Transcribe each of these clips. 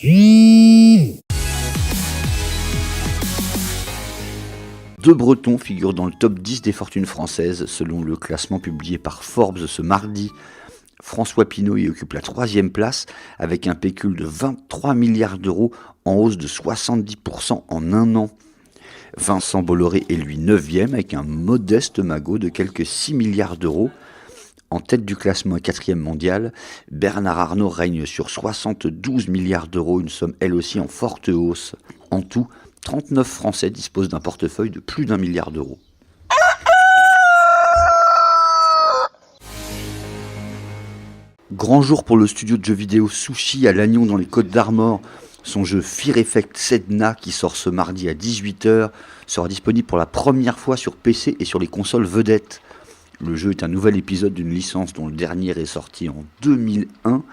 Deux Bretons figurent dans le top 10 des fortunes françaises, selon le classement publié par Forbes ce mardi. François Pinault y occupe la 3e place, avec un pécule de 23 milliards d'euros, en hausse de 70% en un an. Vincent Bolloré est lui 9e, avec un modeste magot de quelques 6 milliards d'euros. En tête du classement 4e mondial, Bernard Arnault règne sur 72 milliards d'euros, une somme elle aussi en forte hausse. En tout, 39 Français disposent d'un portefeuille de plus d'1 milliard d'euros. Grand jour pour le studio de jeux vidéo Sushi à Lannion dans les Côtes-d'Armor. Son jeu Fear Effect Sedna, qui sort ce mardi à 18h, sera disponible pour la première fois sur PC et sur les consoles vedettes. Le jeu est un nouvel épisode d'une licence dont le dernier est sorti en 2001.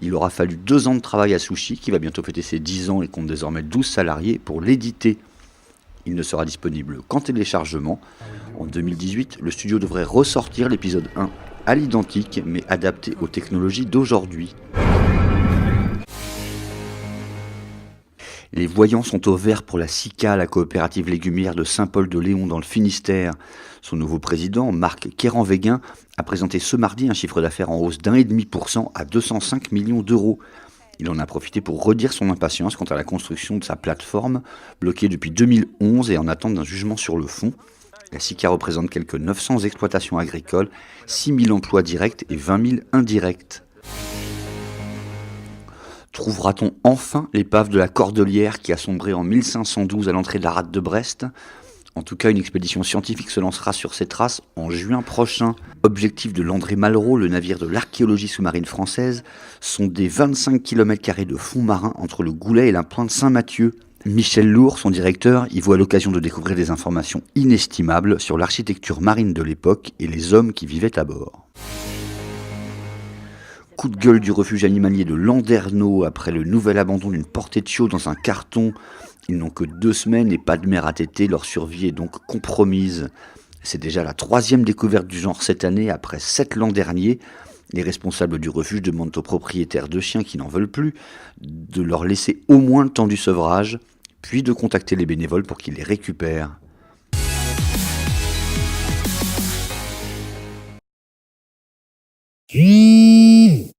Il aura fallu 2 ans de travail à Sushi, qui va bientôt fêter ses 10 ans et compte désormais 12 salariés, pour l'éditer. Il ne sera disponible qu'en téléchargement. En 2018, le studio devrait ressortir l'épisode 1 à l'identique, mais adapté aux technologies d'aujourd'hui. Les voyants sont au vert pour la SICA, la coopérative légumière de Saint-Paul-de-Léon dans le Finistère. Son nouveau président, Marc Kéran-Véguin, a présenté ce mardi un chiffre d'affaires en hausse d'1,5% à 205 millions d'euros. Il en a profité pour redire son impatience quant à la construction de sa plateforme, bloquée depuis 2011 et en attente d'un jugement sur le fond. La SICA représente quelques 900 exploitations agricoles, 6 000 emplois directs et 20 000 indirects. Trouvera-t-on enfin l'épave de la Cordelière qui a sombré en 1512 à l'entrée de la rade de Brest ? En tout cas, une expédition scientifique se lancera sur ses traces en juin prochain. Objectif de l'André Malraux, le navire de l'archéologie sous-marine française, sonder 25 km² de fond marin entre le Goulet et la pointe Saint-Mathieu. Michel Lourd, son directeur, y voit l'occasion de découvrir des informations inestimables sur l'architecture marine de l'époque et les hommes qui vivaient à bord. Coup de gueule du refuge animalier de Landerneau après le nouvel abandon d'une portée de chiots dans un carton. Ils n'ont que 2 semaines et pas de mère à téter, leur survie est donc compromise. C'est déjà la 3e découverte du genre cette année après 7 l'an dernier. Les responsables du refuge demandent aux propriétaires de chiens qui n'en veulent plus de leur laisser au moins le temps du sevrage, puis de contacter les bénévoles pour qu'ils les récupèrent.